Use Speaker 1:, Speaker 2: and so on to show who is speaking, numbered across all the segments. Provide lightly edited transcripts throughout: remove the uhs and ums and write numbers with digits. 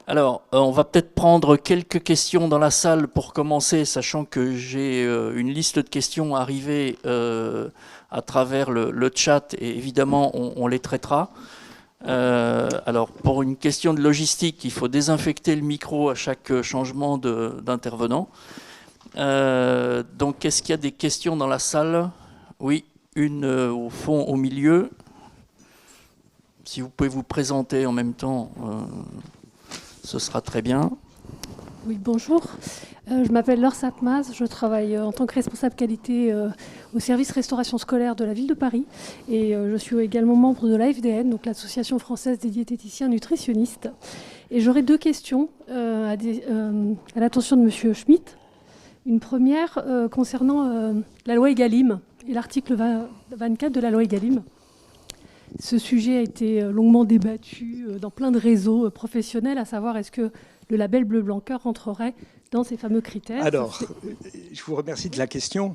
Speaker 1: Alors, on va peut-être prendre quelques questions dans la salle pour commencer, sachant que j'ai une liste de questions arrivées à travers le chat et évidemment on les traitera. Alors, pour une question de logistique, il faut désinfecter le micro à chaque changement d'intervenant. Donc, est-ce qu'il y a des questions dans la salle? Oui, une au fond, au milieu. Si vous pouvez vous présenter en même temps, ce sera très bien.
Speaker 2: Oui, bonjour. Je m'appelle Laure Sapmaz, je travaille en tant que responsable qualité au service restauration scolaire de la ville de Paris et je suis également membre de l'AFDN, donc l'Association française des diététiciens nutritionnistes. Et j'aurais deux questions à l'attention de Monsieur Schmitt. Une première concernant la loi Egalim et l'article 24 de la loi Egalim. Ce sujet a été longuement débattu dans plein de réseaux professionnels, à savoir est-ce que le label bleu blanc cœur rentrerait dans ces fameux critères.
Speaker 3: Alors, je vous remercie de la question.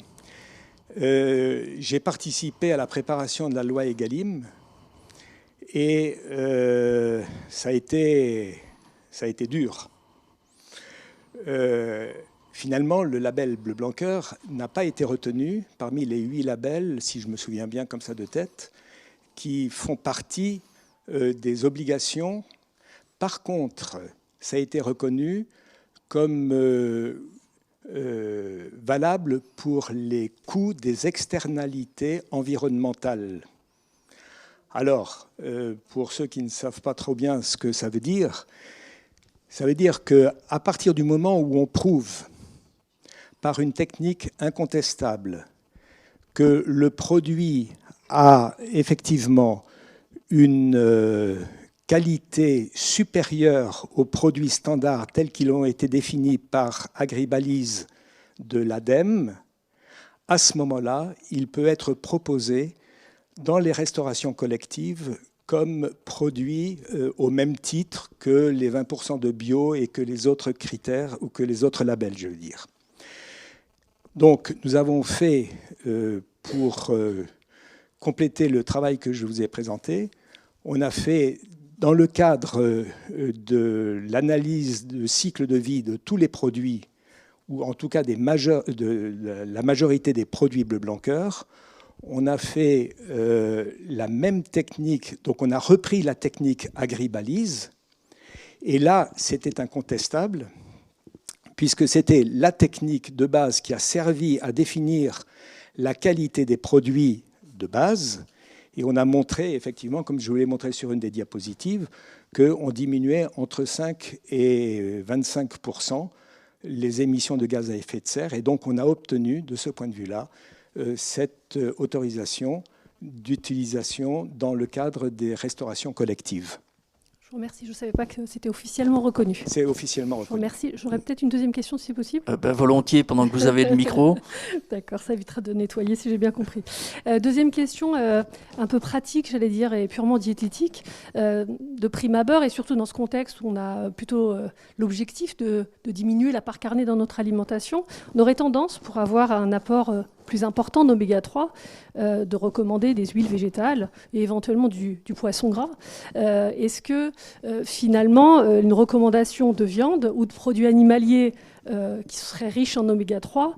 Speaker 3: J'ai participé à la préparation de la loi Egalim et ça a été dur. Finalement, le label bleu blanc cœur n'a pas été retenu parmi les 8 labels, si je me souviens bien comme ça de tête, qui font partie des obligations. Par contre, ça a été reconnu comme valable pour les coûts des externalités environnementales. Alors, pour ceux qui ne savent pas trop bien ce que ça veut dire qu'à partir du moment où on prouve par une technique incontestable que le produit a effectivement une qualité supérieure aux produits standards tels qu'ils ont été définis par Agribalise de l'ADEME, à ce moment-là, il peut être proposé dans les restaurations collectives comme produit au même titre que les 20% de bio et que les autres critères ou que les autres labels, je veux dire. Donc, nous avons fait, pour compléter le travail que je vous ai présenté, on a fait, dans le cadre de l'analyse de cycle de vie de tous les produits, ou en tout cas de la majorité des produits bleu blanc cœur, on a fait la même technique, donc on a repris la technique Agribalise, et là, c'était incontestable, puisque c'était la technique de base qui a servi à définir la qualité des produits de base. Et on a montré, effectivement, comme je vous l'ai montré sur une des diapositives, qu'on diminuait entre 5 et 25% les émissions de gaz à effet de serre. Et donc, on a obtenu, de ce point de vue-là, cette autorisation d'utilisation dans le cadre des restaurations collectives.
Speaker 2: Je vous remercie. Je ne savais pas que c'était officiellement reconnu.
Speaker 3: C'est officiellement reconnu.
Speaker 2: Je vous remercie. J'aurais peut-être une deuxième question, si possible.
Speaker 1: Volontiers, pendant que vous avez le micro.
Speaker 2: D'accord, ça évitera de nettoyer, si j'ai bien compris. Deuxième question, un peu pratique, j'allais dire, et purement diététique. De prime abord, et surtout dans ce contexte où on a plutôt l'objectif de diminuer la part carnée dans notre alimentation, on aurait tendance, pour avoir un apport plus important d'oméga 3, de recommander des huiles végétales et éventuellement du poisson gras. Est-ce que finalement une recommandation de viande ou de produits animaliers qui seraient riches en oméga 3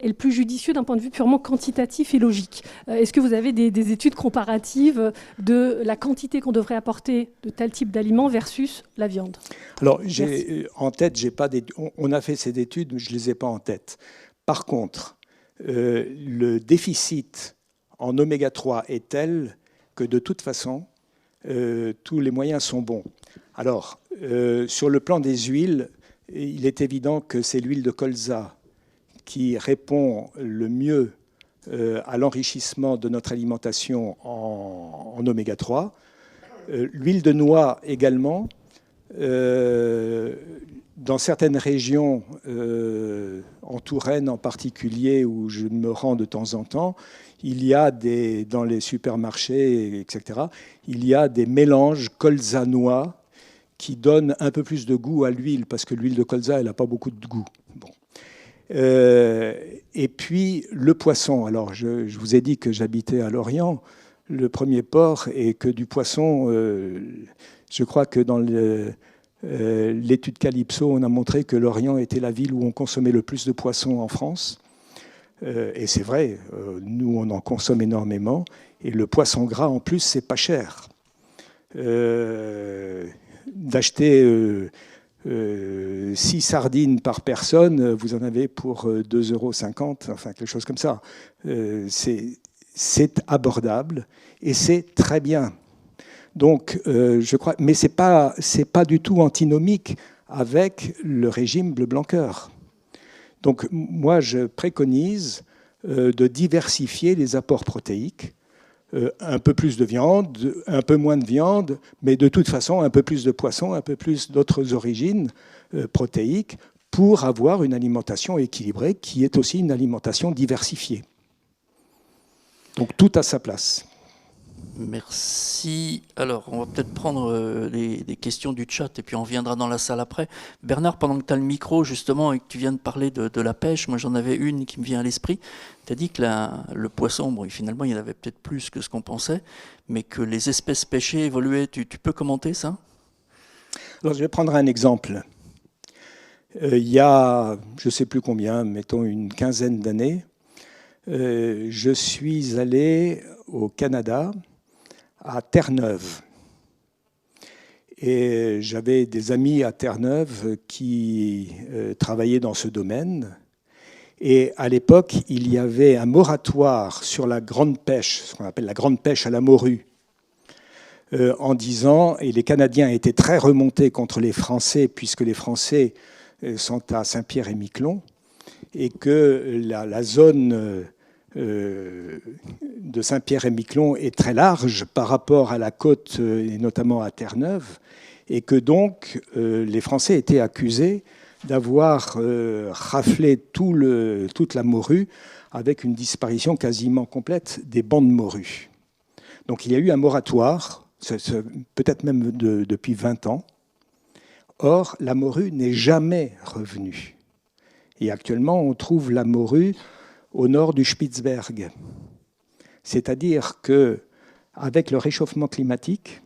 Speaker 2: est le plus judicieux d'un point de vue purement quantitatif et logique? Est-ce que vous avez des études comparatives de la quantité qu'on devrait apporter de tel type d'aliments versus la viande?
Speaker 3: Alors, en tête, on a fait ces études, mais je ne les ai pas en tête. Par contre, le déficit en oméga 3 est tel que de toute façon, tous les moyens sont bons. Alors, sur le plan des huiles, il est évident que c'est l'huile de colza qui répond le mieux à l'enrichissement de notre alimentation en oméga 3. L'huile de noix également. Dans certaines régions, en Touraine en particulier, où je me rends de temps en temps, il y a dans les supermarchés, etc., il y a des mélanges colza-noix qui donnent un peu plus de goût à l'huile, parce que l'huile de colza, elle n'a pas beaucoup de goût. Bon. Et puis, le poisson. Alors, je vous ai dit que j'habitais à Lorient, le premier port, et que du poisson, je crois que dans L'étude Calypso, on a montré que Lorient était la ville où on consommait le plus de poissons en France. Et c'est vrai, nous, on en consomme énormément. Et le poisson gras, en plus, c'est pas cher. D'acheter 6 sardines par personne, vous en avez pour 2,50 €, enfin quelque chose comme ça. C'est abordable et c'est très bien. Donc, je crois, mais c'est pas du tout antinomique avec le régime bleu-blanc-cœur. Donc, moi, je préconise de diversifier les apports protéiques. Un peu plus de viande, un peu moins de viande, mais de toute façon, un peu plus de poisson, un peu plus d'autres origines protéiques pour avoir une alimentation équilibrée qui est aussi une alimentation diversifiée. Donc, tout à sa place.
Speaker 1: Merci. Alors, on va peut-être prendre des questions du chat et puis on reviendra dans la salle après. Bernard, pendant que tu as le micro, justement, et que tu viens de parler de la pêche, moi j'en avais une qui me vient à l'esprit. Tu as dit que le poisson, bon, finalement, il y en avait peut-être plus que ce qu'on pensait, mais que les espèces pêchées évoluaient. Tu peux commenter ça?
Speaker 3: Alors, je vais prendre un exemple. Il y a, je ne sais plus combien, mettons une quinzaine d'années, je suis allé au Canada, à Terre-Neuve. Et j'avais des amis à Terre-Neuve qui travaillaient dans ce domaine. Et à l'époque, il y avait un moratoire sur la grande pêche, ce qu'on appelle la grande pêche à la morue, en disant, et les Canadiens étaient très remontés contre les Français, puisque les Français sont à Saint-Pierre-et-Miquelon, et que la zone de Saint-Pierre-et-Miquelon est très large par rapport à la côte, et notamment à Terre-Neuve, et que donc les Français étaient accusés d'avoir raflé toute la morue avec une disparition quasiment complète des bancs de morue. Donc il y a eu un moratoire, peut-être même depuis 20 ans. Or, la morue n'est jamais revenue. Et actuellement, on trouve la morue au nord du Spitzberg. C'est-à-dire qu'avec le réchauffement climatique,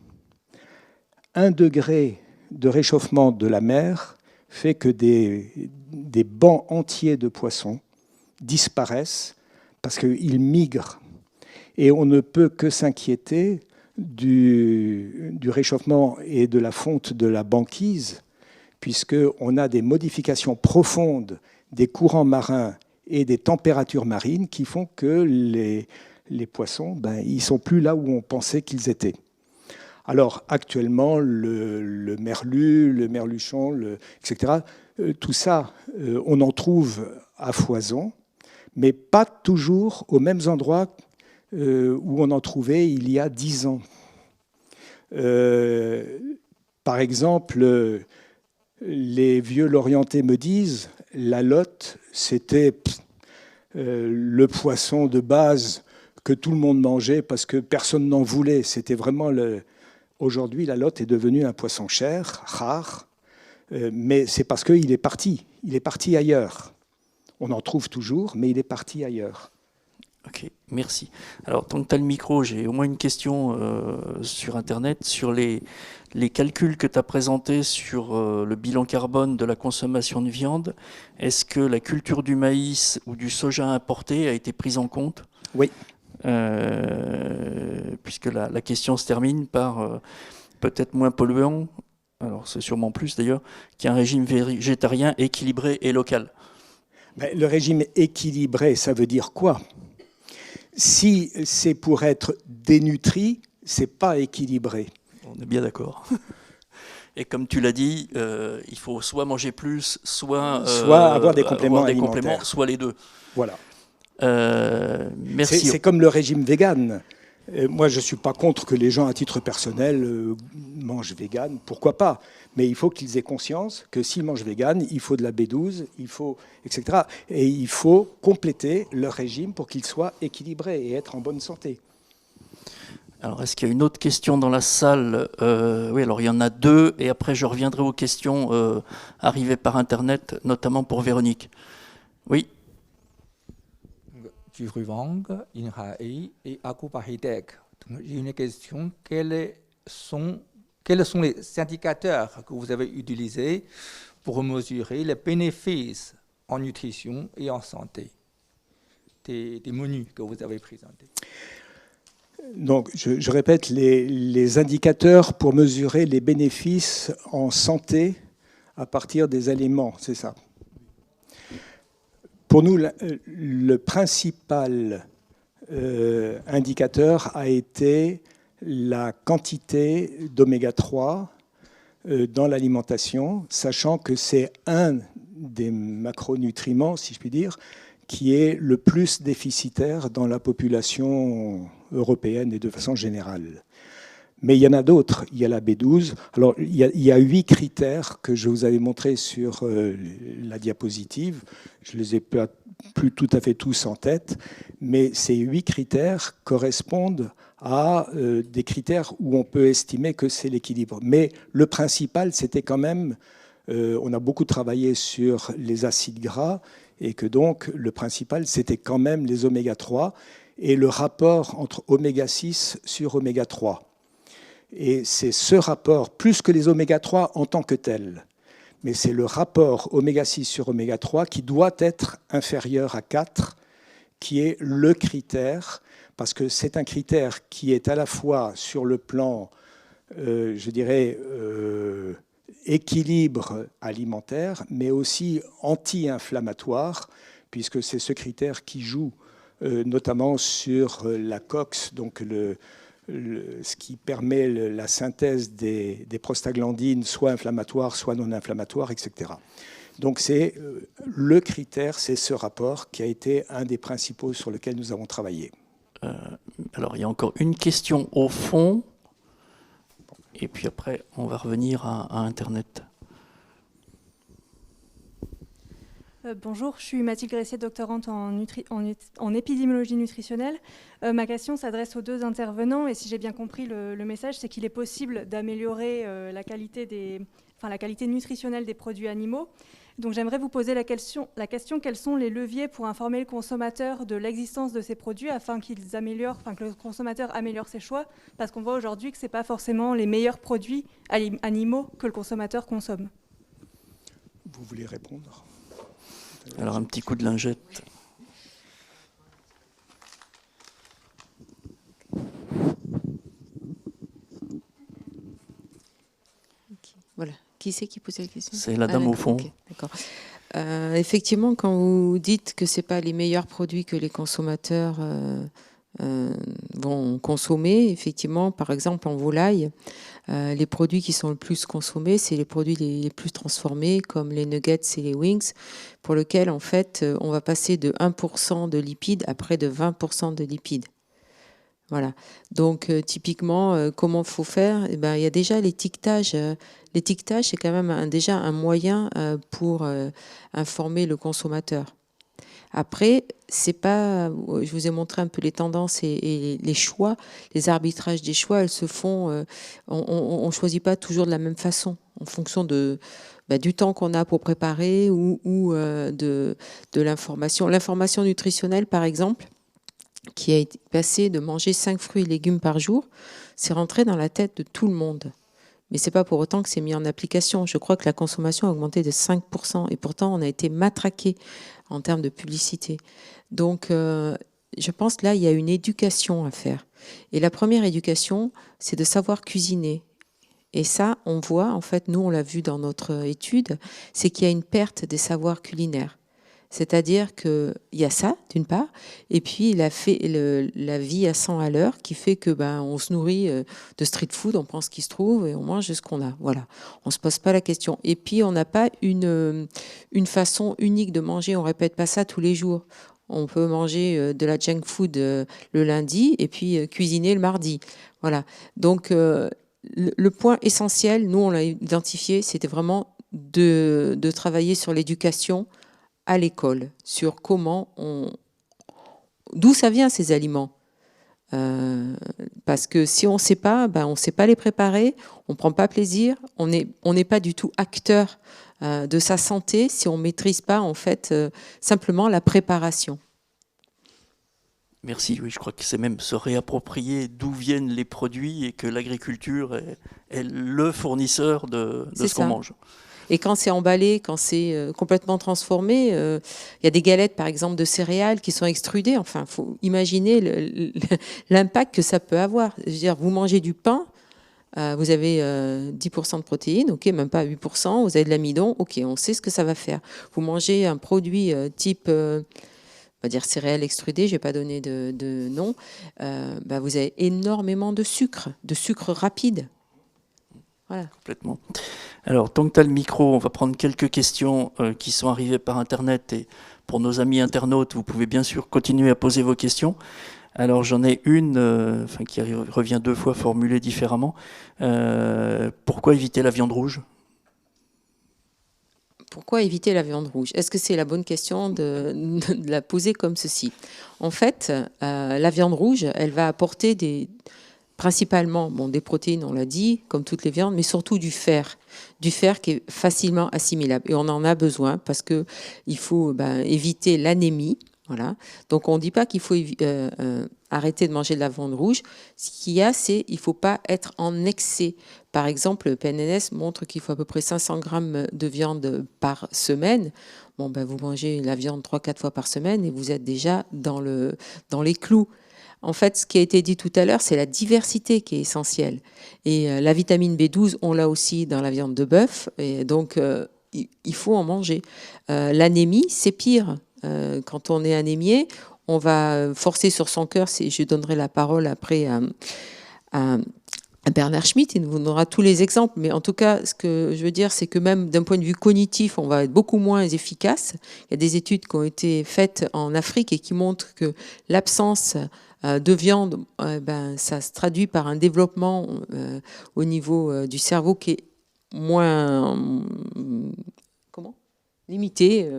Speaker 3: 1 degré de réchauffement de la mer fait que des bancs entiers de poissons disparaissent parce qu'ils migrent. Et on ne peut que s'inquiéter du réchauffement et de la fonte de la banquise, puisqu'on a des modifications profondes des courants marins et des températures marines qui font que les poissons, ils ne sont plus là où on pensait qu'ils étaient. Alors actuellement, le merlu, le merluchon, etc., tout ça, on en trouve à foison, mais pas toujours aux mêmes endroits où on en trouvait il y a 10 ans. Par exemple, les vieux Lorientais me disent, la lotte, c'était le poisson de base que tout le monde mangeait parce que personne n'en voulait. C'était vraiment Aujourd'hui, la lotte est devenue un poisson cher, rare, mais c'est parce qu'il est parti. Il est parti ailleurs. On en trouve toujours, mais il est parti ailleurs.
Speaker 1: Ok, merci. Alors, tant que tu as le micro, j'ai au moins une question sur Internet, sur les calculs que tu as présentés sur le bilan carbone de la consommation de viande. Est-ce que la culture du maïs ou du soja importé a été prise en compte?
Speaker 3: Oui.
Speaker 1: Puisque la question se termine par peut-être moins polluant, alors c'est sûrement plus d'ailleurs, qu'un régime végétarien équilibré et local.
Speaker 3: Mais le régime équilibré, ça veut dire quoi? Si c'est pour être dénutri, c'est pas équilibré.
Speaker 1: On est bien d'accord. Et comme tu l'as dit, il faut soit manger plus, soit
Speaker 3: avoir des compléments alimentaires,
Speaker 1: soit les deux.
Speaker 3: Voilà.
Speaker 1: Merci.
Speaker 3: C'est comme le régime vegan. Moi, je ne suis pas contre que les gens, à titre personnel, mangent vegan. Pourquoi pas? Mais il faut qu'ils aient conscience que s'ils mangent vegan, il faut de la B12, il faut, etc. Et il faut compléter leur régime pour qu'il soit équilibré et être en bonne santé.
Speaker 1: Alors, est-ce qu'il y a une autre question dans la salle? Oui, alors il y en a 2, et après je reviendrai aux questions arrivées par Internet, notamment pour Véronique. Oui.
Speaker 4: J'ai une question. Quelles sont quels sont les indicateurs que vous avez utilisés pour mesurer les bénéfices en nutrition et en santé des menus que vous avez présentés?
Speaker 3: Donc, je répète, les indicateurs pour mesurer les bénéfices en santé à partir des aliments, c'est ça. Pour nous, le principal indicateur a été la quantité d'oméga 3 dans l'alimentation, sachant que c'est un des macronutriments, si je puis dire, qui est le plus déficitaire dans la population européenne et de façon générale. Mais il y en a d'autres. Il y a la B12. Alors, il y a 8 critères que je vous avais montrés sur la diapositive. Je ne les ai plus tout à fait tous en tête, mais ces 8 critères correspondent à des critères où on peut estimer que c'est l'équilibre. Mais le principal, c'était quand même, on a beaucoup travaillé sur les acides gras, et que donc le principal, c'était quand même les oméga 3 et le rapport entre oméga 6 sur oméga 3. Et c'est ce rapport, plus que les oméga 3 en tant que tel, mais c'est le rapport oméga 6 sur oméga 3 qui doit être inférieur à 4, qui est le critère, parce que c'est un critère qui est à la fois sur le plan, je dirais, équilibre alimentaire, mais aussi anti-inflammatoire, puisque c'est ce critère qui joue notamment sur la COX, donc ce qui permet la synthèse des prostaglandines, soit inflammatoires, soit non inflammatoires, etc. Donc c'est le critère, c'est ce rapport qui a été un des principaux sur lesquels nous avons travaillé.
Speaker 1: Alors il y a encore une question au fond. Et puis après, on va revenir à Internet.
Speaker 5: Bonjour, je suis Mathilde Gressier, doctorante en épidémiologie nutritionnelle. Ma question s'adresse aux deux intervenants et si j'ai bien compris le message, c'est qu'il est possible d'améliorer la qualité nutritionnelle des produits animaux. Donc j'aimerais vous poser la question, quels sont les leviers pour informer le consommateur de l'existence de ces produits afin que le consommateur améliore ses choix, parce qu'on voit aujourd'hui que ce n'est pas forcément les meilleurs produits animaux que le consommateur consomme.
Speaker 3: Vous voulez répondre ?
Speaker 1: Alors un petit coup de lingette.
Speaker 6: Okay. Voilà. Qui c'est qui posait la question?
Speaker 1: C'est la dame au fond.
Speaker 6: Okay, d'accord. Effectivement, quand vous dites que ce n'est pas les meilleurs produits que les consommateurs vont consommer, effectivement, par exemple en volaille, les produits qui sont le plus consommés, c'est les produits les plus transformés, comme les nuggets et les wings, pour lesquels, en fait, on va passer de 1% de lipides à près de 20% de lipides. Voilà. Donc, typiquement, comment il faut faire? Il y a déjà l'étiquetage. L'étiquetage, c'est quand même déjà un moyen pour informer le consommateur. Après, c'est pas. Je vous ai montré un peu les tendances et les choix, les arbitrages des choix, elles se font. On choisit pas toujours de la même façon, en fonction du temps qu'on a pour préparer ou de l'information. L'information nutritionnelle, par exemple, qui a été passé de manger 5 fruits et légumes par jour, c'est rentré dans la tête de tout le monde. Mais ce n'est pas pour autant que c'est mis en application. Je crois que la consommation a augmenté de 5%. Et pourtant, on a été matraqué en termes de publicité. Donc, je pense que là, il y a une éducation à faire. Et la première éducation, c'est de savoir cuisiner. Et ça, on voit, en fait, nous, on l'a vu dans notre étude, c'est qu'il y a une perte des savoirs culinaires. C'est-à-dire qu'il y a ça, d'une part, et puis la vie à 100 à l'heure qui fait que on se nourrit de street food, on prend ce qui se trouve et on mange ce qu'on a. Voilà, on ne se pose pas la question. Et puis, on n'a pas une façon unique de manger, on ne répète pas ça tous les jours. On peut manger de la junk food le lundi et puis cuisiner le mardi. Voilà, donc le point essentiel, nous, on l'a identifié, c'était vraiment de travailler sur l'éducation à l'école, sur d'où ça vient ces aliments. Parce que si on ne sait pas, on ne sait pas les préparer, on ne prend pas plaisir, on n'est pas du tout acteur de sa santé si on ne maîtrise pas en fait simplement la préparation.
Speaker 1: Merci, oui, je crois que c'est même se réapproprier d'où viennent les produits et que l'agriculture est le fournisseur de ce qu'on mange.
Speaker 6: Et quand c'est emballé, quand c'est complètement transformé, il y a des galettes, par exemple, de céréales qui sont extrudées. Enfin, il faut imaginer l'impact que ça peut avoir. Je veux dire, vous mangez du pain, vous avez 10% de protéines, ok, même pas 8%, vous avez de l'amidon, ok, on sait ce que ça va faire. Vous mangez un produit type... on va dire céréales extrudées, je n'ai pas donné de nom, vous avez énormément de sucre rapide. Voilà.
Speaker 1: Complètement. Alors, tant que tu as le micro, on va prendre quelques questions qui sont arrivées par Internet. Et pour nos amis internautes, vous pouvez bien sûr continuer à poser vos questions. Alors, j'en ai une qui revient 2 fois formulée différemment. Pourquoi éviter la viande rouge ?
Speaker 6: Pourquoi éviter la viande rouge? Est-ce que c'est la bonne question de la poser comme ceci? En fait, la viande rouge, elle va apporter principalement des protéines, on l'a dit, comme toutes les viandes, mais surtout du fer qui est facilement assimilable. Et on en a besoin parce qu'il faut éviter l'anémie. Voilà. Donc on ne dit pas qu'il faut arrêter de manger de la viande rouge. Ce qu'il y a, c'est qu'il ne faut pas être en excès. Par exemple, le PNNS montre qu'il faut à peu près 500 grammes de viande par semaine. Vous mangez la viande 3-4 fois par semaine et vous êtes déjà dans les clous. En fait, ce qui a été dit tout à l'heure, c'est la diversité qui est essentielle. Et la vitamine B12, on l'a aussi dans la viande de bœuf. Et donc, il faut en manger. L'anémie, c'est pire. Quand on est anémié, on va forcer sur son cœur. Je donnerai la parole après à Bernard Schmitt, il nous donnera tous les exemples. Mais en tout cas, ce que je veux dire, c'est que même d'un point de vue cognitif, on va être beaucoup moins efficace. Il y a des études qui ont été faites en Afrique et qui montrent que l'absence de viande, ça se traduit par un développement au niveau du cerveau qui est moins limité,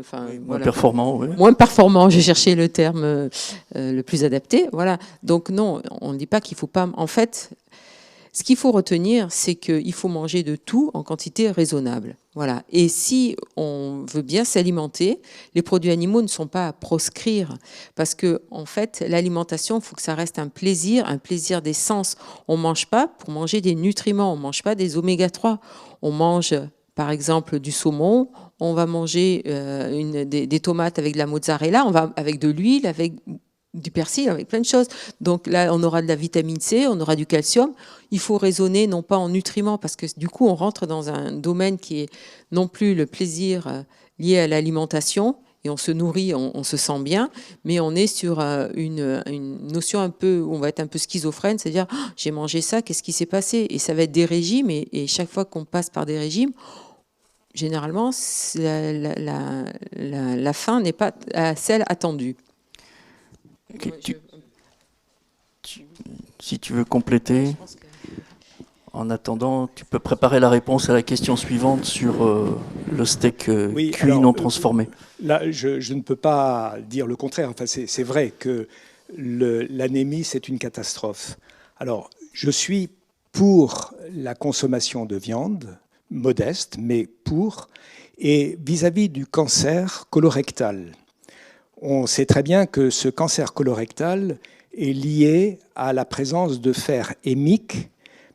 Speaker 1: moins performant. Oui.
Speaker 6: Moins performant, j'ai cherché le terme le plus adapté. Voilà. Donc non, on ne dit pas qu'il faut pas. En fait, ce qu'il faut retenir, c'est qu'il faut manger de tout en quantité raisonnable. Voilà. Et si on veut bien s'alimenter, les produits animaux ne sont pas à proscrire parce que, en fait, l'alimentation, il faut que ça reste un plaisir des sens. On ne mange pas pour manger des nutriments, on ne mange pas des oméga 3. On mange, par exemple, du saumon, on va manger des tomates avec de la mozzarella, on va avec de l'huile, avec du persil, avec plein de choses. Donc là, on aura de la vitamine C, on aura du calcium. Il faut raisonner non pas en nutriments, parce que du coup, on rentre dans un domaine qui est non plus le plaisir lié à l'alimentation, et on se nourrit, on se sent bien, mais on est sur une notion un peu, où on va être un peu schizophrène, c'est-à-dire, j'ai mangé ça, qu'est-ce qui s'est passé? Et ça va être des régimes, et chaque fois qu'on passe par des régimes, généralement, la fin n'est pas celle attendue.
Speaker 1: Okay. Si tu veux compléter, en attendant, tu peux préparer la réponse à la question suivante sur le steak cuit non transformé.
Speaker 3: Là, je ne peux pas dire le contraire. Enfin, c'est vrai que l'anémie, c'est une catastrophe. Alors, je suis pour la consommation de viande, modeste, mais pour. Et vis-à-vis du cancer colorectal, on sait très bien que ce cancer colorectal est lié à la présence de fer hémique,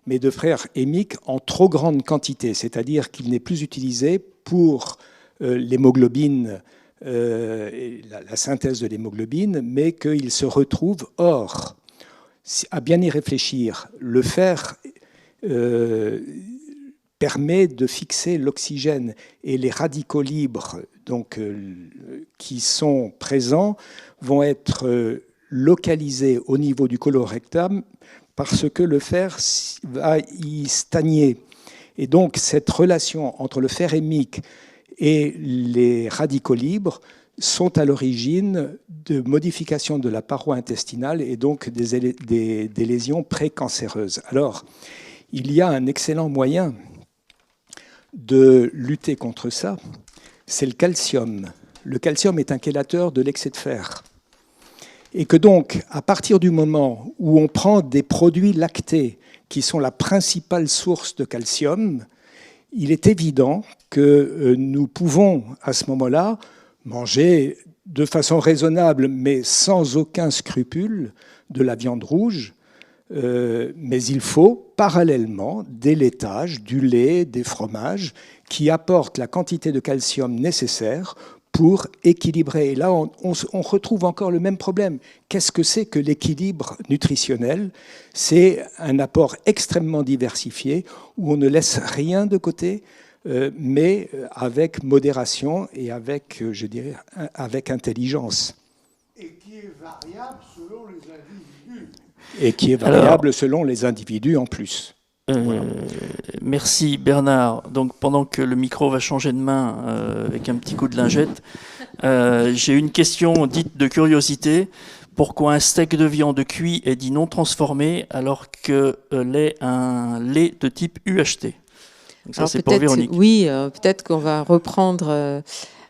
Speaker 3: mais de fer hémique en trop grande quantité, c'est-à-dire qu'il n'est plus utilisé pour l'hémoglobine, la synthèse de l'hémoglobine, mais qu'il se retrouve. Or, à bien y réfléchir, le fer permet de fixer l'oxygène et les radicaux libres qui sont présents vont être localisés au niveau du colorectum parce que le fer va y stagner. Et donc cette relation entre le fer hémique et les radicaux libres sont à l'origine de modifications de la paroi intestinale et donc des lésions précancéreuses. Alors, il y a un excellent moyen de lutter contre ça, c'est le calcium. Le calcium est un chélateur de l'excès de fer. Et que donc, à partir du moment où on prend des produits lactés qui sont la principale source de calcium, il est évident que nous pouvons, à ce moment-là, manger de façon raisonnable, mais sans aucun scrupule, de la viande rouge. Mais il faut parallèlement des laitages, du lait, des fromages qui apportent la quantité de calcium nécessaire pour équilibrer. Et là, on retrouve encore le même problème. Qu'est-ce que c'est que l'équilibre nutritionnel? C'est un apport extrêmement diversifié où on ne laisse rien de côté, mais avec modération et avec, je dirais, avec intelligence.
Speaker 7: Et qui est variable selon les individus.
Speaker 3: Et qui est variable selon les individus en plus.
Speaker 1: Voilà. Merci Bernard. Donc pendant que le micro va changer de main avec un petit coup de lingette, j'ai une question dite de curiosité. Pourquoi un steak de viande cuit est dit non transformé alors que un lait de type UHT? Donc ça, c'est pour Véronique.
Speaker 6: Oui, peut-être qu'on va reprendre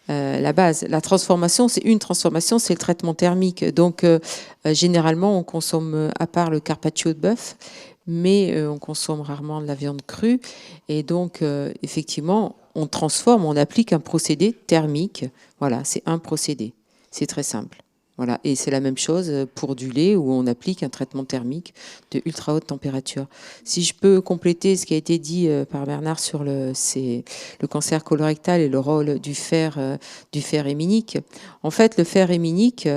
Speaker 6: la base. La transformation, c'est une transformation, c'est le traitement thermique. Donc généralement, on consomme, à part le carpaccio de bœuf, mais on consomme rarement de la viande crue. Et donc, effectivement, on transforme, on applique un procédé thermique. Voilà, c'est un procédé. C'est très simple. Voilà. Et c'est la même chose pour du lait où on applique un traitement thermique de ultra haute température. Si je peux compléter ce qui a été dit par Bernard sur le cancer colorectal et le rôle du fer héminique. En fait, le fer héminique,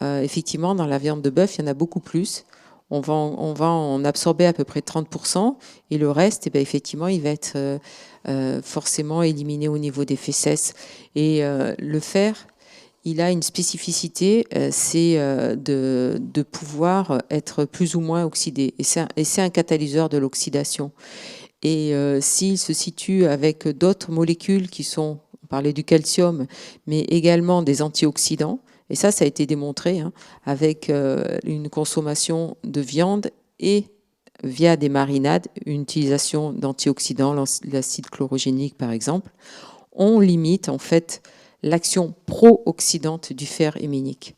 Speaker 6: effectivement, dans la viande de bœuf, il y en a beaucoup plus. On va en absorber à peu près 30%, et le reste, effectivement, il va être forcément éliminé au niveau des fesses. Et le fer, il a une spécificité, c'est de pouvoir être plus ou moins oxydé. Et c'est un catalyseur de l'oxydation. Et s'il se situe avec d'autres molécules qui sont, on parlait du calcium, mais également des antioxydants, et ça a été démontré avec une consommation de viande et via des marinades, une utilisation d'antioxydants, l'acide chlorogénique par exemple, on limite en fait l'action pro-oxydante du fer héminique.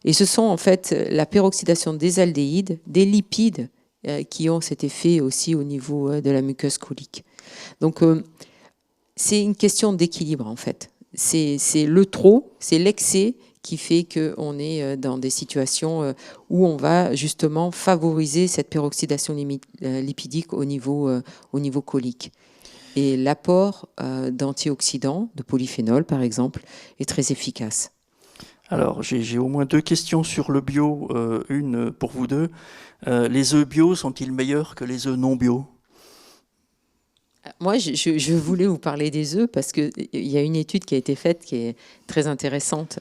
Speaker 6: Et ce sont en fait la peroxydation des aldéhydes, des lipides qui ont cet effet aussi au niveau de la muqueuse colique. Donc c'est une question d'équilibre en fait. C'est le trop, c'est l'excès qui fait qu'on est dans des situations où on va justement favoriser cette peroxydation lipidique au niveau colique. Et l'apport d'antioxydants, de polyphénol par exemple, est très efficace.
Speaker 1: Alors, j'ai au moins 2 questions sur le bio, une pour vous deux. Les œufs bio sont-ils meilleurs que les œufs non bio?
Speaker 6: Moi, je voulais vous parler des œufs parce qu'il y a une étude qui a été faite qui est très intéressante.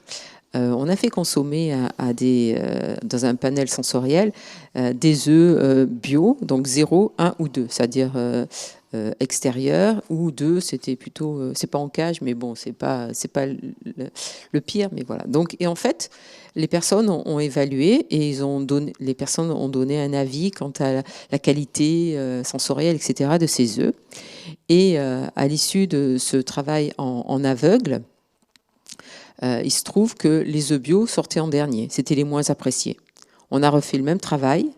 Speaker 6: On a fait consommer dans un panel sensoriel des œufs bio, donc 0, 1 ou 2, c'est-à-dire extérieur, ou 2, c'était plutôt, c'est pas en cage, mais bon, c'est pas le pire, mais voilà. Donc, et en fait, les personnes ont évalué et les personnes ont donné un avis quant à la qualité sensorielle, etc., de ces œufs. Et à l'issue de ce travail en aveugle, il se trouve que les œufs bio sortaient en dernier. C'était les moins appréciés. On a refait le même travail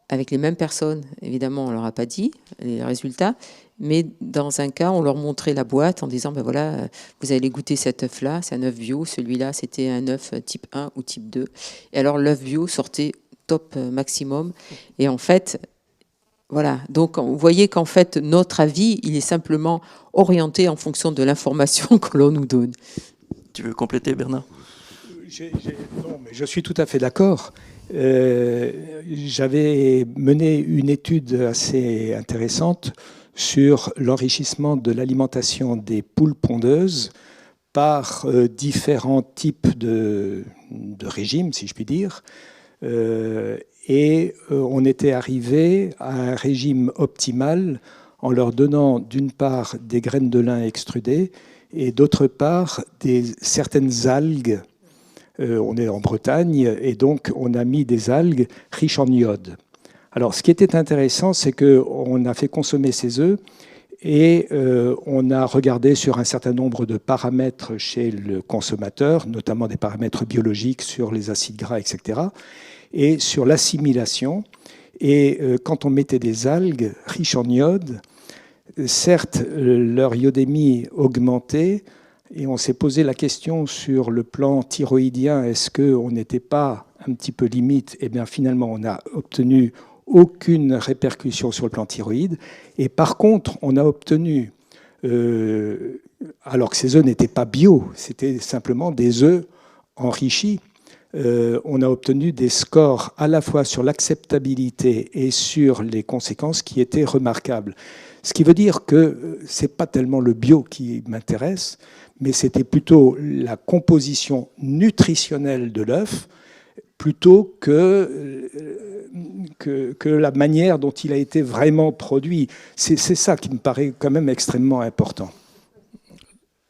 Speaker 6: avec les mêmes personnes. Évidemment, on ne leur a pas dit les résultats, mais dans un cas, on leur montrait la boîte en disant, ben voilà, vous allez goûter cet œuf-là, c'est un œuf bio, celui-là, c'était un œuf type 1 ou type 2. Et alors, l'œuf bio sortait top maximum. Et en fait, voilà. Donc, vous voyez qu'en fait, notre avis, il est simplement orienté en fonction de l'information que l'on nous donne.
Speaker 1: Tu veux compléter, Bernard?
Speaker 3: Non, mais je suis tout à fait d'accord. J'avais mené une étude assez intéressante sur l'enrichissement de l'alimentation des poules pondeuses par différents types de régimes, si je puis dire. Et on était arrivé à un régime optimal en leur donnant d'une part des graines de lin extrudées et d'autre part certaines algues. On est en Bretagne et donc on a mis des algues riches en iode. Alors ce qui était intéressant, c'est qu'on a fait consommer ces œufs et on a regardé sur un certain nombre de paramètres chez le consommateur, notamment des paramètres biologiques sur les acides gras, etc., et sur l'assimilation. Et quand on mettait des algues riches en iode, certes, leur iodémie augmentait et on s'est posé la question sur le plan thyroïdien, est-ce qu'on n'était pas un petit peu limite? Eh bien finalement, on n'a obtenu aucune répercussion sur le plan thyroïde. Et par contre, on a obtenu, alors que ces œufs n'étaient pas bio, c'était simplement des œufs enrichis, on a obtenu des scores à la fois sur l'acceptabilité et sur les conséquences qui étaient remarquables. Ce qui veut dire que ce n'est pas tellement le bio qui m'intéresse, mais c'était plutôt la composition nutritionnelle de l'œuf, plutôt que la manière dont il a été vraiment produit. C'est ça qui me paraît quand même extrêmement important.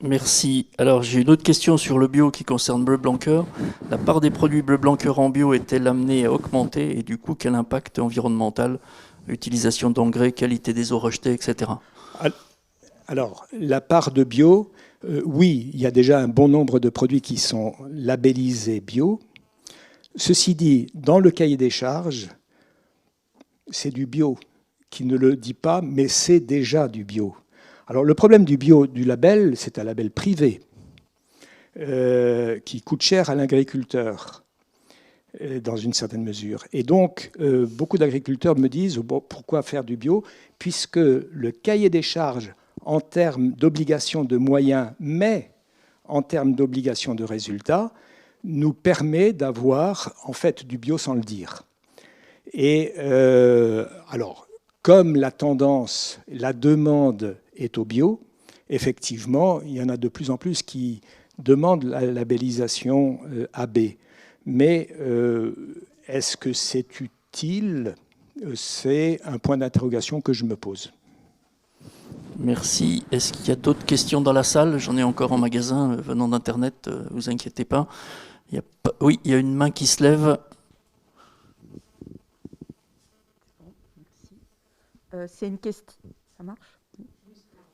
Speaker 1: Merci. Alors j'ai une autre question sur le bio qui concerne Bleu Blanqueur. La part des produits Bleu Blanqueur en bio est-elle amenée à augmenter et du coup quel impact environnemental, utilisation d'engrais, qualité des eaux rejetées, etc.
Speaker 3: Alors la part de bio, oui, il y a déjà un bon nombre de produits qui sont labellisés bio. Ceci dit, dans le cahier des charges, c'est du bio qui ne le dit pas, mais c'est déjà du bio. Alors le problème du bio, du label, c'est un label privé qui coûte cher à l'agriculteur dans une certaine mesure. Et donc beaucoup d'agriculteurs me disent bon, pourquoi faire du bio, puisque le cahier des charges en termes d'obligation de moyens, mais en termes d'obligation de résultats, nous permet d'avoir en fait du bio sans le dire. Et alors, comme la tendance, la demande est au bio, effectivement, il y en a de plus en plus qui demandent la labellisation AB. Mais est-ce que c'est utile? C'est un point d'interrogation que je me pose.
Speaker 1: Merci. Est-ce qu'il y a d'autres questions dans la salle? J'en ai encore en magasin venant d'Internet, vous inquiétez pas. Oui, il y a une main qui se lève.
Speaker 8: C'est une question. Ça marche?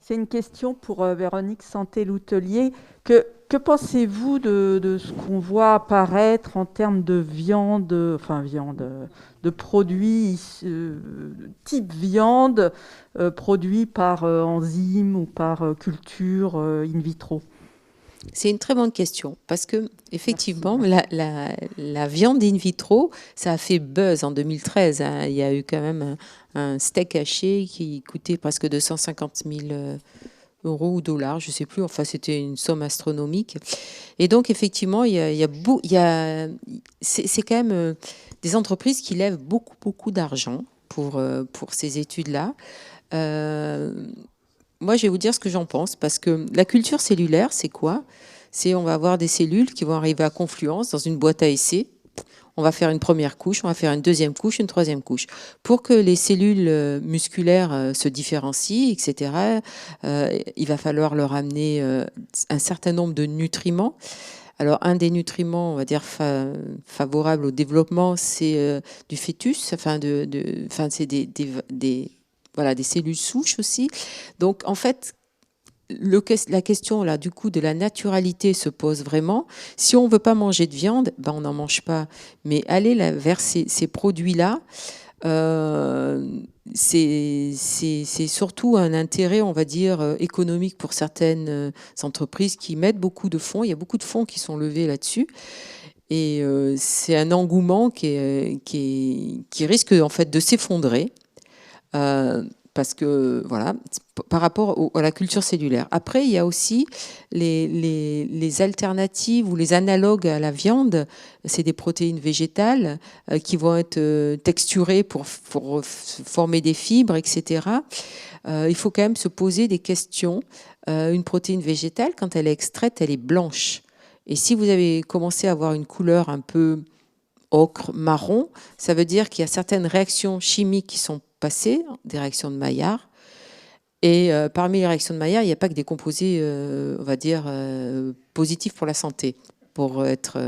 Speaker 8: C'est une question pour Véronique Santé-Loutelier. Que pensez-vous de ce qu'on voit apparaître en termes de viande, de produits type viande, produits par enzymes ou par culture in vitro?
Speaker 6: C'est une très bonne question parce que effectivement, la viande in vitro, ça a fait buzz en 2013. Hein. Il y a eu quand même un steak haché qui coûtait presque 250 000 euros ou dollars, je ne sais plus. Enfin, c'était une somme astronomique. Et donc, effectivement, c'est quand même des entreprises qui lèvent beaucoup d'argent pour ces études-là. Moi, je vais vous dire ce que j'en pense, parce que la culture cellulaire, c'est quoi? C'est on va avoir des cellules qui vont arriver à confluence dans une boîte à essai. On va faire une première couche, on va faire une deuxième couche, une troisième couche. Pour que les cellules musculaires se différencient, etc., il va falloir leur amener un certain nombre de nutriments. Alors, un des nutriments, on va dire, favorables au développement, c'est du fœtus, c'est des cellules souches aussi. Donc, en fait, la question là, du coup, de la naturalité se pose vraiment. Si on ne veut pas manger de viande, ben, on n'en mange pas. Mais aller vers ces produits-là, c'est surtout un intérêt, on va dire, économique pour certaines entreprises qui mettent beaucoup de fonds. Il y a beaucoup de fonds qui sont levés là-dessus. Et c'est un engouement qui risque en fait de s'effondrer. Parce que, voilà, par rapport à la culture cellulaire. Après, il y a aussi les alternatives ou les analogues à la viande. C'est des protéines végétales qui vont être texturées pour former des fibres, etc. Il faut quand même se poser des questions. Une protéine végétale, quand elle est extraite, elle est blanche. Et si vous avez commencé à avoir une couleur un peu ocre, marron, ça veut dire qu'il y a certaines réactions chimiques qui sont passées, des réactions de Maillard. Et parmi les réactions de Maillard, il n'y a pas que des composés, on va dire, positifs pour la santé, pour être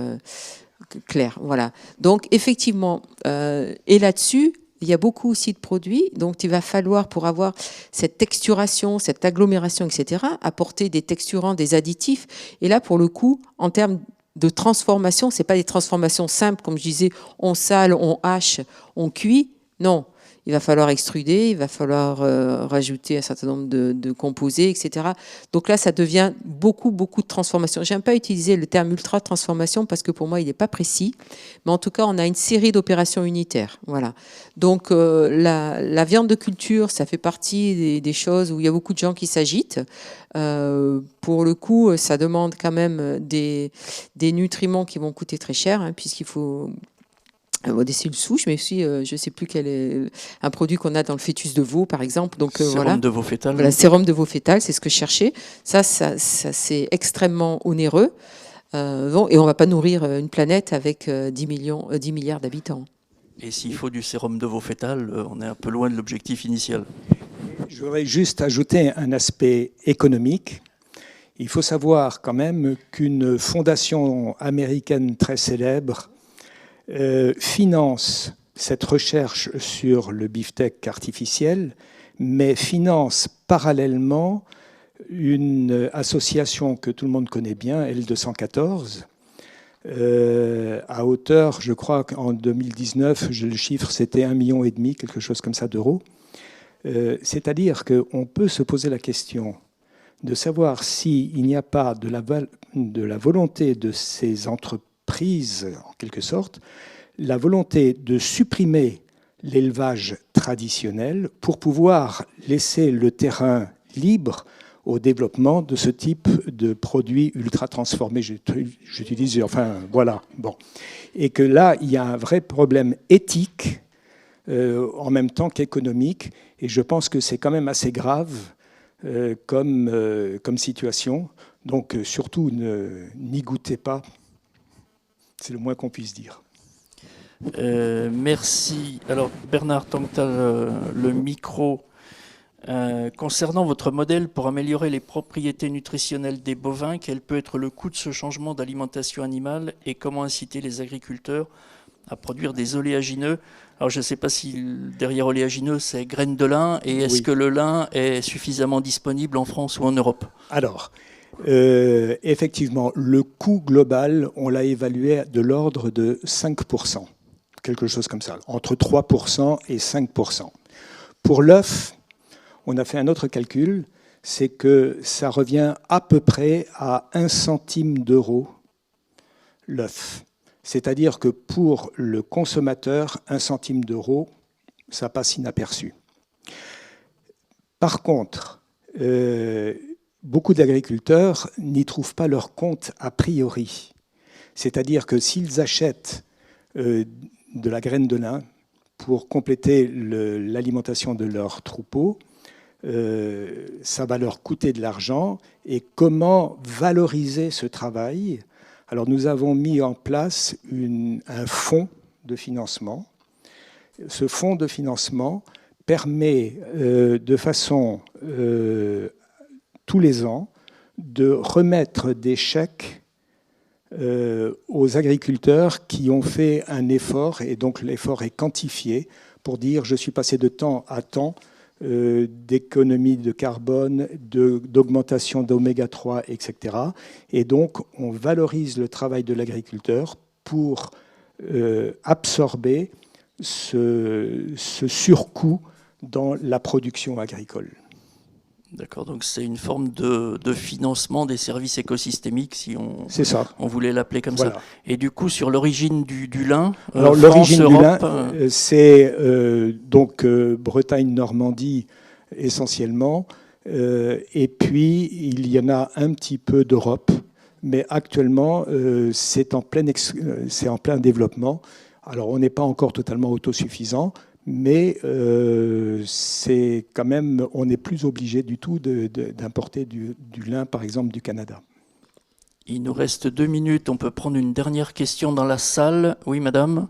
Speaker 6: clair. Voilà. Donc, effectivement, et là-dessus, il y a beaucoup aussi de produits. Donc, il va falloir, pour avoir cette texturation, cette agglomération, etc., apporter des texturants, des additifs. Et là, pour le coup, en termes de transformation, ce n'est pas des transformations simples, comme je disais, on sale, on hache, on cuit. Non, il va falloir extruder, il va falloir rajouter un certain nombre de composés, etc. Donc là, ça devient beaucoup de transformation. J'aime pas utiliser le terme ultra-transformation parce que pour moi, il n'est pas précis. Mais en tout cas, on a une série d'opérations unitaires. Voilà. Donc la viande de culture, ça fait partie des choses où il y a beaucoup de gens qui s'agitent. Pour le coup, ça demande quand même des nutriments qui vont coûter très cher, hein, puisqu'il faut des cellules souches, mais aussi, je ne sais plus quel est un produit qu'on a dans le fœtus de veau, par exemple. Donc,
Speaker 1: sérum de veau fœtal.
Speaker 6: Voilà, sérum de veau fœtal, c'est ce que je cherchais. Ça c'est extrêmement onéreux. Bon, et on ne va pas nourrir une planète avec 10 milliards d'habitants.
Speaker 1: Et s'il faut du sérum de veau fœtal, on est un peu loin de l'objectif initial.
Speaker 3: Je voudrais juste ajouter un aspect économique. Il faut savoir quand même qu'une fondation américaine très célèbre finance cette recherche sur le beefsteak artificiel, mais finance parallèlement une association que tout le monde connaît bien, L214, à hauteur, je crois qu'en 2019, le chiffre c'était 1,5 million, quelque chose comme ça d'euros. C'est-à-dire qu'on peut se poser la question de savoir s'il n'y a pas de la volonté de ces entreprises, en quelque sorte, la volonté de supprimer l'élevage traditionnel pour pouvoir laisser le terrain libre au développement de ce type de produits ultra transformés. J'utilise, enfin, voilà. Bon. Et que là, il y a un vrai problème éthique en même temps qu'économique. Et je pense que c'est quand même assez grave comme situation. Donc, surtout, n'y goûtez pas. C'est le moins qu'on puisse dire.
Speaker 1: Merci. Alors, Bernard, tant que tu as le micro, concernant votre modèle pour améliorer les propriétés nutritionnelles des bovins, quel peut être le coût de ce changement d'alimentation animale et comment inciter les agriculteurs à produire des oléagineux? Alors, je ne sais pas si derrière oléagineux, c'est graines de lin, et est-ce que le lin est suffisamment disponible en France ou en Europe?
Speaker 3: Alors, effectivement, le coût global, on l'a évalué de l'ordre de 5%, quelque chose comme ça, entre 3% et 5%. Pour l'œuf, on a fait un autre calcul, c'est que ça revient à peu près à 1 centime d'euro l'œuf. C'est-à-dire que pour le consommateur, 1 centime d'euro, ça passe inaperçu. Par contre, beaucoup d'agriculteurs n'y trouvent pas leur compte a priori. C'est-à-dire que s'ils achètent de la graine de lin pour compléter l'alimentation de leur troupeau, ça va leur coûter de l'argent. Et comment valoriser ce travail? Alors nous avons mis en place un fonds de financement. Ce fonds de financement permet de façon tous les ans de remettre des chèques aux agriculteurs qui ont fait un effort, et donc l'effort est quantifié pour dire je suis passé de temps à temps d'économie de carbone, d'augmentation d'oméga 3, etc. Et donc, on valorise le travail de l'agriculteur pour absorber ce surcoût dans la production agricole.
Speaker 1: D'accord, donc c'est une forme de financement des services écosystémiques, si on voulait l'appeler comme ça. Et du coup, sur l'origine du lin,
Speaker 3: alors l'origine du lin, c'est donc Bretagne-Normandie essentiellement, et puis il y en a un petit peu d'Europe, mais actuellement c'est en plein développement. Alors on n'est pas encore totalement autosuffisant, mais c'est quand même, on n'est plus obligé du tout d'importer du lin, par exemple, du Canada.
Speaker 1: Il nous reste 2 minutes, on peut prendre une dernière question dans la salle. Oui, madame ?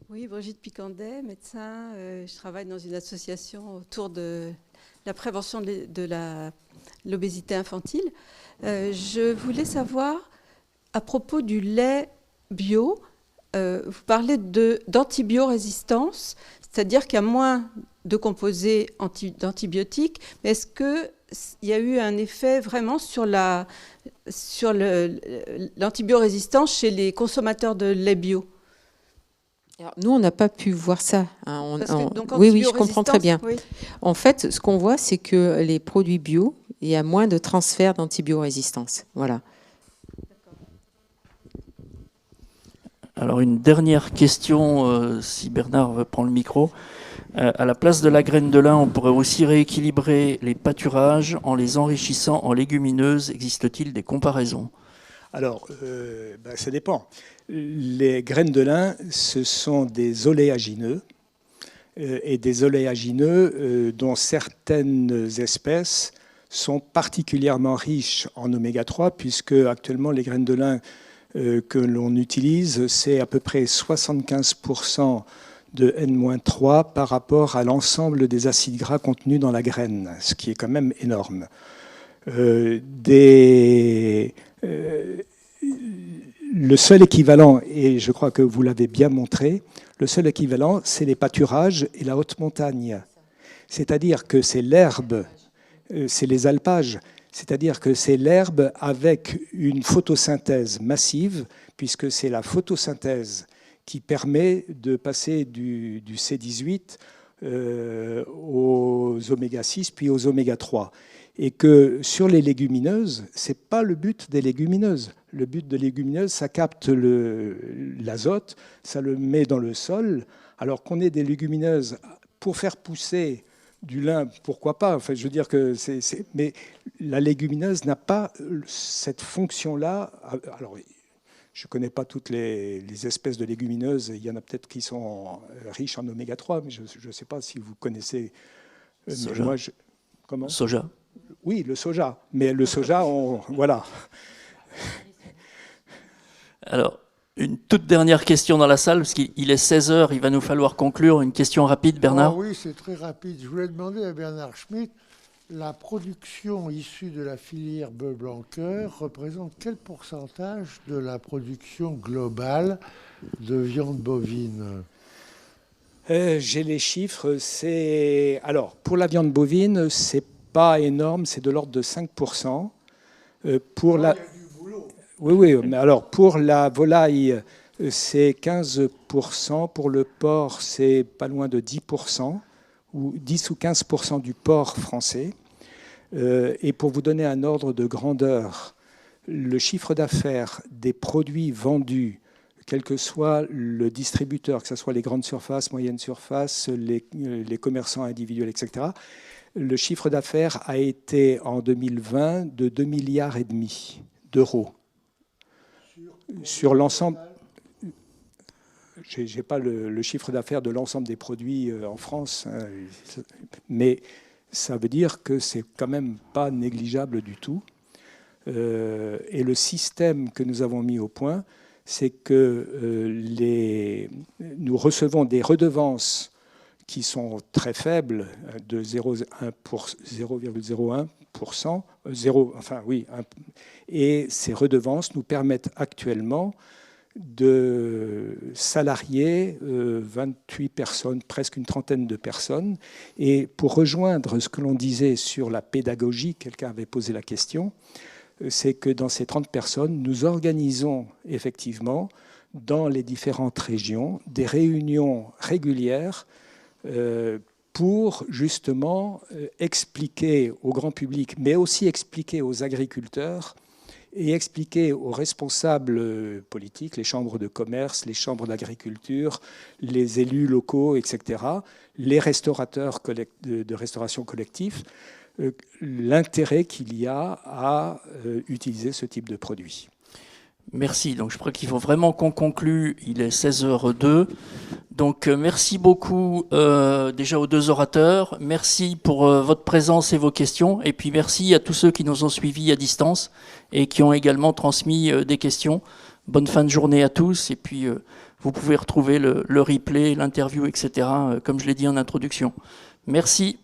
Speaker 9: Oui, Brigitte Picandet, médecin. Je travaille dans une association autour de la prévention de l'obésité infantile. Je voulais savoir, à propos du lait bio, vous parlez d'antibiorésistance, c'est-à-dire qu'il y a moins de composés d'antibiotiques, mais est-ce qu'il y a eu un effet vraiment sur sur l'antibiorésistance chez les consommateurs de lait bio.
Speaker 6: Alors, nous, on n'a pas pu voir ça. Hein.
Speaker 9: Donc,
Speaker 6: oui, je comprends très bien.
Speaker 9: Oui.
Speaker 6: En fait, ce qu'on voit, c'est que les produits bio, il y a moins de transfert d'antibiorésistance. Voilà.
Speaker 1: Alors, une dernière question, si Bernard prend le micro. À la place de la graine de lin, on pourrait aussi rééquilibrer les pâturages en les enrichissant en légumineuses. Existe-t-il des comparaisons ?
Speaker 3: Alors, ça dépend. Les graines de lin, ce sont des oléagineux, et des oléagineux dont certaines espèces sont particulièrement riches en oméga 3, puisque actuellement les graines de lin que l'on utilise, c'est à peu près 75% de N-3 par rapport à l'ensemble des acides gras contenus dans la graine, ce qui est quand même énorme. Le seul équivalent, et je crois que vous l'avez bien montré, le seul équivalent, c'est les pâturages et la haute montagne. C'est-à-dire que c'est l'herbe, c'est les alpages, c'est-à-dire que c'est l'herbe avec une photosynthèse massive, puisque c'est la photosynthèse qui permet de passer du C18 aux oméga 6 puis aux oméga 3. Et que sur les légumineuses, ce n'est pas le but des légumineuses. Le but des légumineuses, ça capte l'azote, ça le met dans le sol, alors qu'on ait des légumineuses pour faire pousser du lin, pourquoi pas. Enfin, je veux dire que mais la légumineuse n'a pas cette fonction-là. Alors, je ne connais pas toutes les espèces de légumineuses. Il y en a peut-être qui sont riches en oméga 3, mais je ne sais pas si vous connaissez.
Speaker 1: Soja.
Speaker 3: Moi, comment ?
Speaker 1: Soja.
Speaker 3: Oui, le soja. Mais le soja, voilà.
Speaker 1: Alors, une toute dernière question dans la salle, parce qu'il est 16h, il va nous falloir conclure. Une question rapide, Bernard ?
Speaker 7: Oui, c'est très rapide. Je voulais demander à Bernard Schmitt, la production issue de la filière bœuf blanc-cœur représente quel pourcentage de la production globale de viande bovine ?
Speaker 3: J'ai les chiffres. Alors, pour la viande bovine, c'est pas énorme, c'est de l'ordre de 5%. Pour la... Oui, mais alors pour la volaille, c'est 15%. Pour le porc, c'est pas loin de 10%, ou 10 ou 15% du porc français. Et pour vous donner un ordre de grandeur, le chiffre d'affaires des produits vendus, quel que soit le distributeur, que ce soit les grandes surfaces, moyennes surfaces, les commerçants individuels, etc., le chiffre d'affaires a été en 2020 de 2,5 milliards d'euros. Sur l'ensemble, je n'ai pas le chiffre d'affaires de l'ensemble des produits en France, hein, mais ça veut dire que c'est quand même pas négligeable du tout. Et le système que nous avons mis au point, c'est que nous recevons des redevances qui sont très faibles, de 0,01%, et ces redevances nous permettent actuellement de salarier 28 personnes, presque une trentaine de personnes. Et pour rejoindre ce que l'on disait sur la pédagogie, quelqu'un avait posé la question, c'est que dans ces 30 personnes, nous organisons effectivement dans les différentes régions des réunions régulières pour justement expliquer au grand public, mais aussi expliquer aux agriculteurs et expliquer aux responsables politiques, les chambres de commerce, les chambres d'agriculture, les élus locaux, etc., les restaurateurs de restauration collective, l'intérêt qu'il y a à utiliser ce type de produit.
Speaker 1: Merci. Donc, je crois qu'il faut vraiment qu'on conclue. Il est 16h02. Donc, merci beaucoup déjà aux deux orateurs. Merci pour votre présence et vos questions. Et puis, merci à tous ceux qui nous ont suivis à distance et qui ont également transmis des questions. Bonne fin de journée à tous. Et puis, vous pouvez retrouver le replay, l'interview, etc., comme je l'ai dit en introduction. Merci.